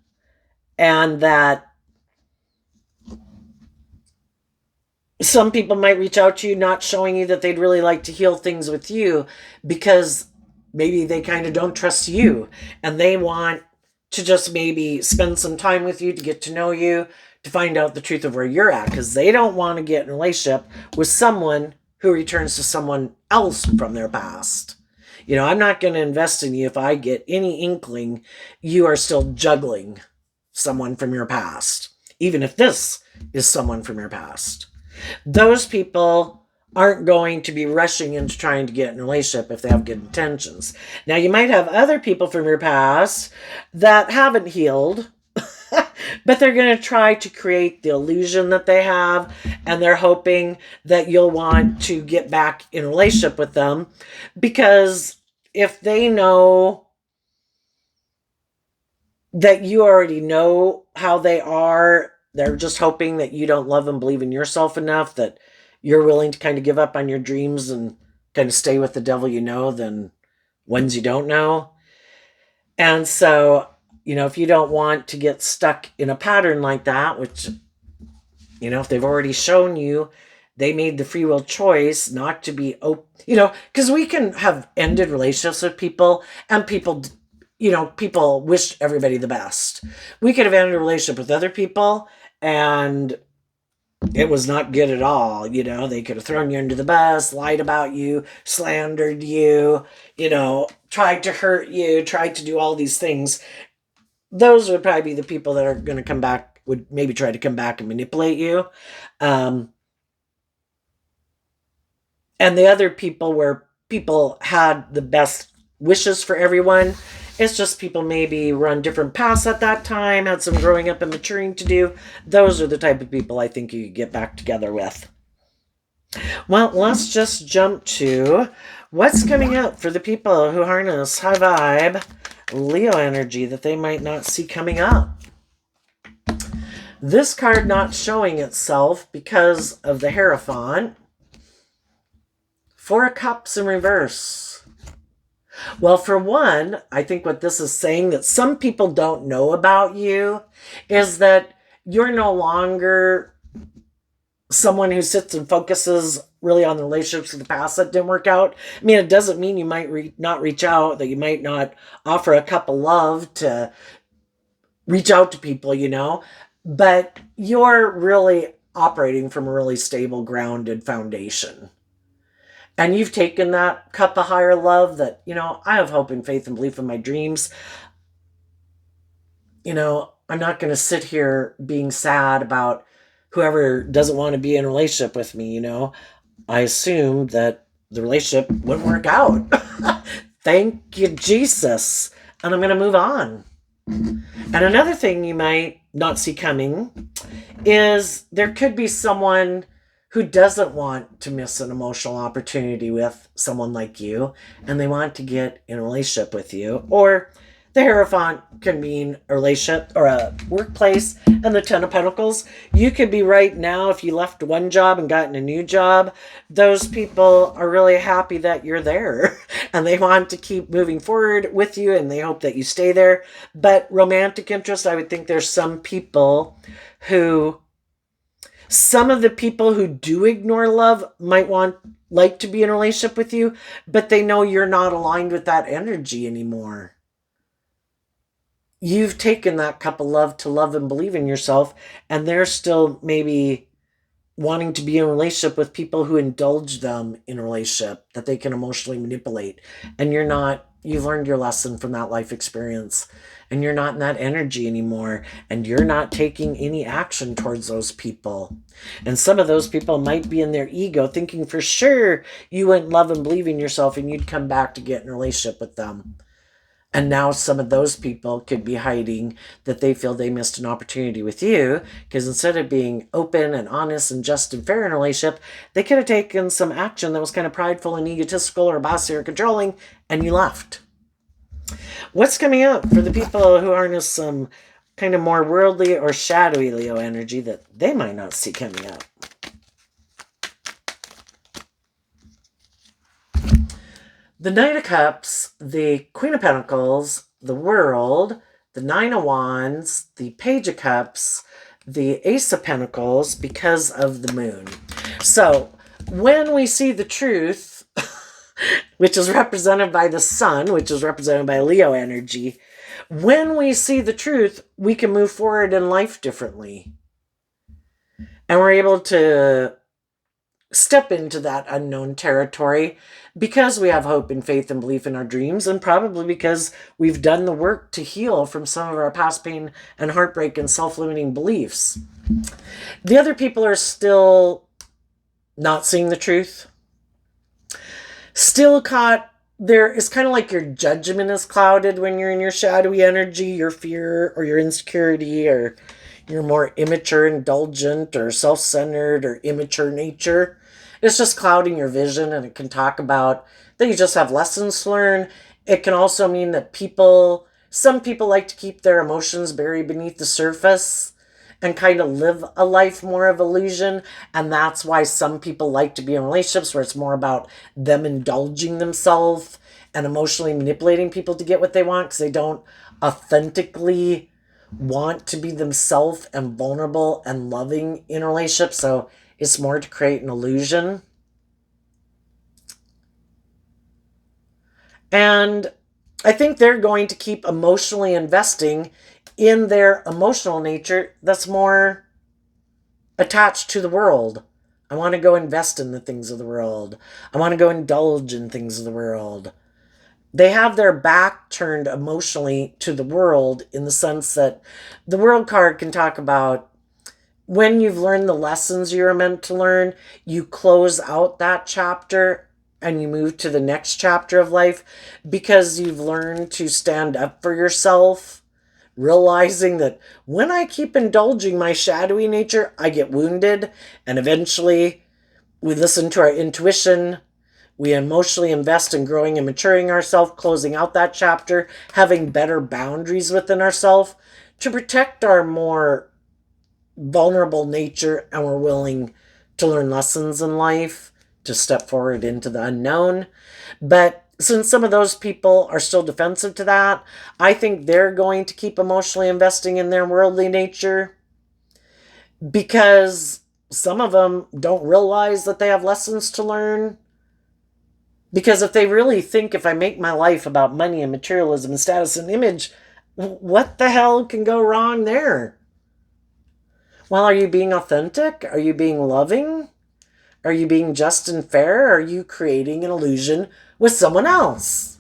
and that some people might reach out to you not showing you that they'd really like to heal things with you, because maybe they kind of don't trust you, and they want to just maybe spend some time with you to get to know you, to find out the truth of where you're at, because they don't want to get in a relationship with someone who returns to someone else from their past. I'm not going to invest in you if I get any inkling you are still juggling someone from your past, even if this is someone from your past. Those people aren't going to be rushing into trying to get in a relationship if they have good intentions. Now, you might have other people from your past that haven't healed, but they're going to try to create the illusion that they have, and they're hoping that you'll want to get back in a relationship with them, because if they know that you already know how they are, they're just hoping that you don't love and believe in yourself enough that you're willing to kind of give up on your dreams and kind of stay with the devil than ones you don't know. And so, if you don't want to get stuck in a pattern like that, which, if they've already shown you they made the free will choice not to be open, because we can have ended relationships with people, and people wish everybody the best. We could have ended a relationship with other people, and it was not good at all. They could have thrown you under the bus, lied about you, slandered you, tried to hurt you, tried to do all these things. Those would probably be the people that are going to come back, would maybe try to come back and manipulate you. And the other people, where people had the best wishes for everyone, it's just people maybe were on different paths at that time, had some growing up and maturing to do. Those are the type of people I think you could get back together with. Well, let's just jump to what's coming up for the people who harness high vibe Leo energy that they might not see coming up. This card not showing itself because of the Hierophant. Four of Cups in reverse. Well, for one, I think what this is saying that some people don't know about you is that you're no longer someone who sits and focuses really on the relationships of the past that didn't work out. I mean, it doesn't mean you might not reach out, that you might not offer a cup of love to reach out to people, but you're really operating from a really stable, grounded foundation. And you've taken that cup of higher love that, I have hope and faith and belief in my dreams. I'm not going to sit here being sad about whoever doesn't want to be in a relationship with me, I assumed that the relationship wouldn't work out. Thank you, Jesus. And I'm going to move on. And another thing you might not see coming is there could be someone who doesn't want to miss an emotional opportunity with someone like you, and they want to get in a relationship with you. Or the Hierophant can mean a relationship or a workplace, and the Ten of Pentacles. You could be right now, if you left one job and gotten a new job, those people are really happy that you're there and they want to keep moving forward with you and they hope that you stay there. But romantic interest, I would think there's some people who, some of the people who do ignore love might like to be in a relationship with you, but they know you're not aligned with that energy anymore. You've taken that cup of love to love and believe in yourself, and they're still maybe wanting to be in a relationship with people who indulge them in a relationship that they can emotionally manipulate. And you're not, you've learned your lesson from that life experience, and you're not in that energy anymore, and you're not taking any action towards those people. And some of those people might be in their ego thinking for sure you wouldn't love and believe in yourself and you'd come back to get in a relationship with them. And now some of those people could be hiding that they feel they missed an opportunity with you, because instead of being open and honest and just and fair in a relationship, they could have taken some action that was kind of prideful and egotistical or bossy or controlling, and you left. What's coming up for the people who harness some kind of more worldly or shadowy Leo energy that they might not see coming up? The Knight of Cups, the Queen of Pentacles, the World, the Nine of Wands, the Page of Cups, the Ace of Pentacles, because of the Moon. So when we see the truth, which is represented by the Sun, which is represented by Leo energy, when we see the truth, we can move forward in life differently. And we're able to step into that unknown territory because we have hope and faith and belief in our dreams, and probably because we've done the work to heal from some of our past pain and heartbreak and self-limiting beliefs. The other people are still not seeing the truth, still caught there. It's kind of like your judgment is clouded when you're in your shadowy energy, your fear or your insecurity, or your more immature, indulgent, or self-centered or immature nature. It's just clouding your vision, and it can talk about that you just have lessons to learn. It can also mean that some people like to keep their emotions buried beneath the surface and kind of live a life more of illusion. And that's why some people like to be in relationships where it's more about them indulging themselves and emotionally manipulating people to get what they want, because they don't authentically want to be themselves and vulnerable and loving in a relationship. So it's more to create an illusion. And I think they're going to keep emotionally investing in their emotional nature that's more attached to the world. I want to go invest in the things of the world. I want to go indulge in things of the world. They have their back turned emotionally to the world, in the sense that the World card can talk about when you've learned the lessons you're meant to learn, you close out that chapter and you move to the next chapter of life, because you've learned to stand up for yourself, realizing that when I keep indulging my shadowy nature, I get wounded, and eventually we listen to our intuition. We emotionally invest in growing and maturing ourselves, closing out that chapter, having better boundaries within ourselves to protect our more vulnerable nature, and we're willing to learn lessons in life, to step forward into the unknown. But since some of those people are still defensive to that, I think they're going to keep emotionally investing in their worldly nature, because some of them don't realize that they have lessons to learn. Because if they really think, if I make my life about money and materialism and status and image, what the hell can go wrong there? Well, are you being authentic? Are you being loving? Are you being just and fair? Or are you creating an illusion with someone else?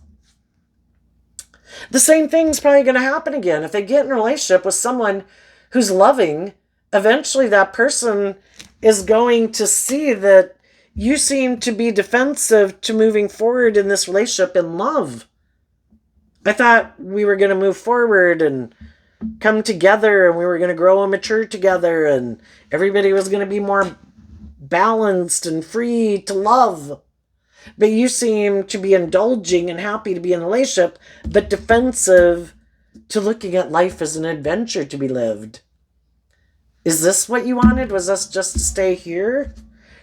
The same thing's probably going to happen again. If they get in a relationship with someone who's loving, eventually that person is going to see that you seem to be defensive to moving forward in this relationship in love. I thought we were going to move forward and come together, and we were going to grow and mature together, and everybody was going to be more balanced and free to love. But you seem to be indulging and happy to be in a relationship, but defensive to looking at life as an adventure to be lived. Is this what you wanted? Was this just to stay here?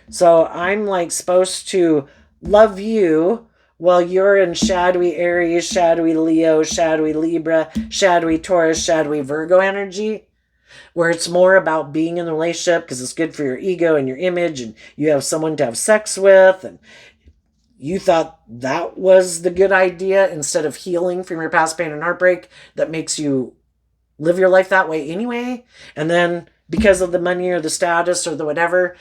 So I'm like supposed to love you while you're in shadowy Aries, shadowy Leo, shadowy Libra, shadowy Taurus, shadowy Virgo energy, where it's more about being in a relationship because it's good for your ego and your image, and you have someone to have sex with, and you thought that was the good idea instead of healing from your past pain and heartbreak that makes you live your life that way anyway. And then because of the money or the status or the whatever,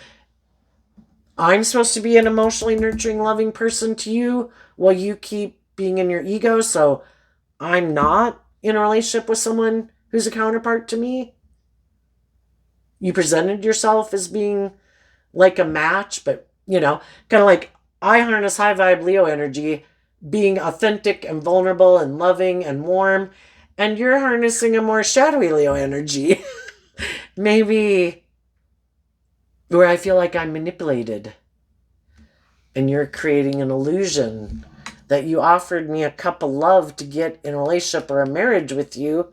I'm supposed to be an emotionally nurturing, loving person to you while you keep being in your ego. So I'm not in a relationship with someone who's a counterpart to me. You presented yourself as being like a match, but, kind of like I harness high vibe Leo energy, being authentic and vulnerable and loving and warm, and you're harnessing a more shadowy Leo energy. Maybe where I feel like I'm manipulated, and you're creating an illusion that you offered me a cup of love to get in a relationship or a marriage with you,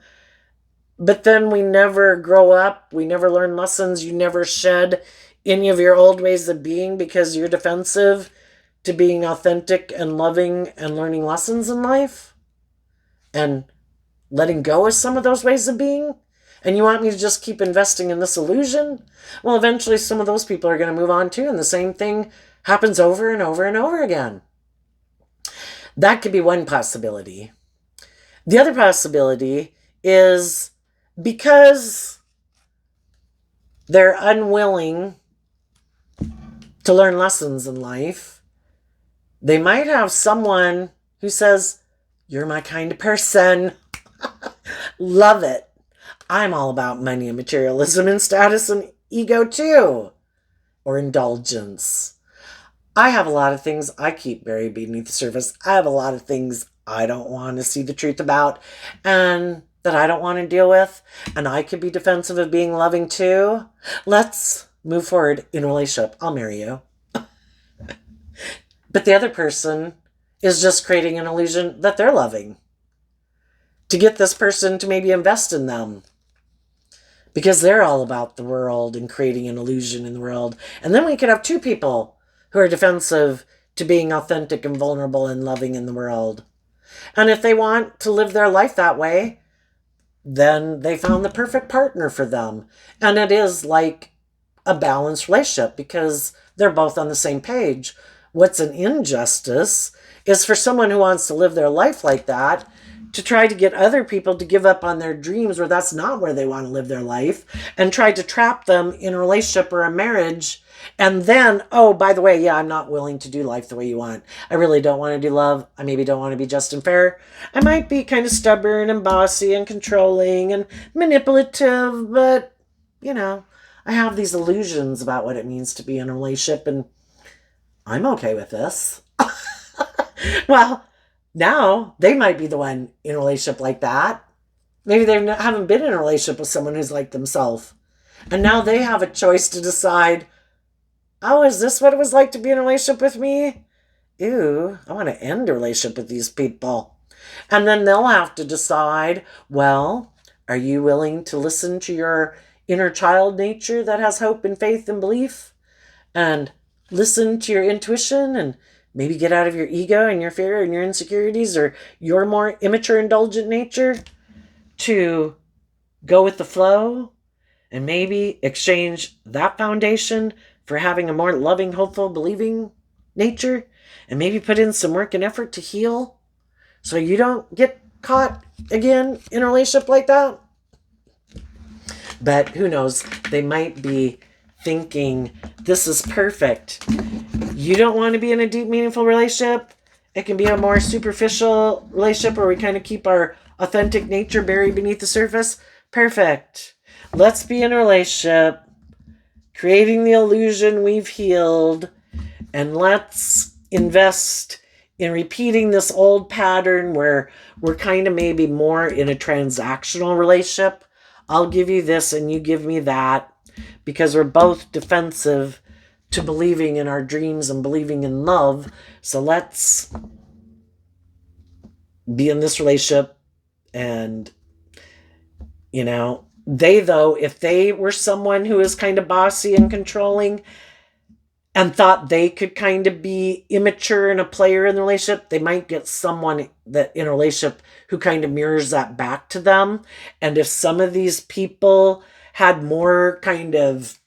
but then we never grow up, we never learn lessons, you never shed any of your old ways of being because you're defensive to being authentic and loving and learning lessons in life and letting go of some of those ways of being. And you want me to just keep investing in this illusion? Well, eventually some of those people are going to move on too, and the same thing happens over and over and over again. That could be one possibility. The other possibility is because they're unwilling to learn lessons in life, they might have someone who says, "You're my kind of person." Love it. I'm all about money and materialism and status and ego too. Or indulgence. I have a lot of things I keep buried beneath the surface. I have a lot of things I don't want to see the truth about and that I don't want to deal with. And I could be defensive of being loving too. Let's move forward in a relationship. I'll marry you. But the other person is just creating an illusion that they're loving to get this person to maybe invest in them, because they're all about the world and creating an illusion in the world. And then we could have two people who are defensive to being authentic and vulnerable and loving in the world. And if they want to live their life that way, then they found the perfect partner for them. And it is like a balanced relationship because they're both on the same page. What's an injustice is for someone who wants to live their life like that to try to get other people to give up on their dreams where that's not where they want to live their life, and try to trap them in a relationship or a marriage. And then, oh, by the way, yeah, I'm not willing to do life the way you want. I really don't want to do love. I maybe don't want to be just and fair. I might be kind of stubborn and bossy and controlling and manipulative, but, I have these illusions about what it means to be in a relationship, and I'm okay with this. Well, now they might be the one in a relationship like that. Maybe they haven't been in a relationship with someone who's like themselves. And now they have a choice to decide, oh, is this what it was like to be in a relationship with me? Ew, I want to end a relationship with these people. And then they'll have to decide, well, are you willing to listen to your inner child nature that has hope and faith and belief? And listen to your intuition and maybe get out of your ego and your fear and your insecurities or your more immature, indulgent nature to go with the flow and maybe exchange that foundation for having a more loving, hopeful, believing nature, and maybe put in some work and effort to heal so you don't get caught again in a relationship like that. But who knows, they might be thinking, this is perfect. You don't want to be in a deep, meaningful relationship. It can be a more superficial relationship where we kind of keep our authentic nature buried beneath the surface. Perfect. Let's be in a relationship, creating the illusion we've healed, And let's invest in repeating this old pattern where we're kind of maybe more in a transactional relationship. I'll give you this and you give me that, because we're both defensive to believing in our dreams and believing in love. So let's be in this relationship. And, they, though, if they were someone who is kind of bossy and controlling and thought they could kind of be immature and a player in the relationship, they might get someone that in a relationship who kind of mirrors that back to them. And if some of these people had more kind of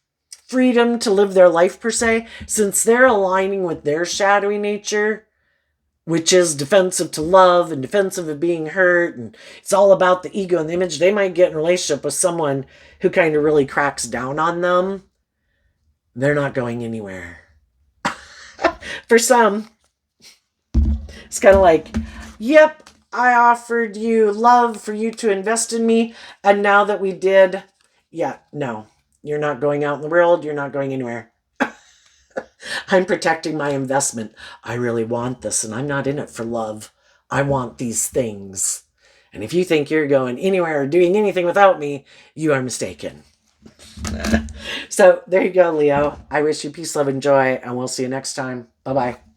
freedom to live their life per se, since they're aligning with their shadowy nature, which is defensive to love and defensive of being hurt, and it's all about the ego and the image, they might get in a relationship with someone who kind of really cracks down on them. They're not going anywhere. For some, it's kind of like, yep, I offered you love for you to invest in me, and now that we did, yeah, no, you're not going out in the world, you're not going anywhere. I'm protecting my investment. I really want this, and I'm not in it for love. I want these things. And if you think you're going anywhere or doing anything without me, you are mistaken. So there you go, Leo. I wish you peace, love, and joy, and we'll see you next time. Bye-bye.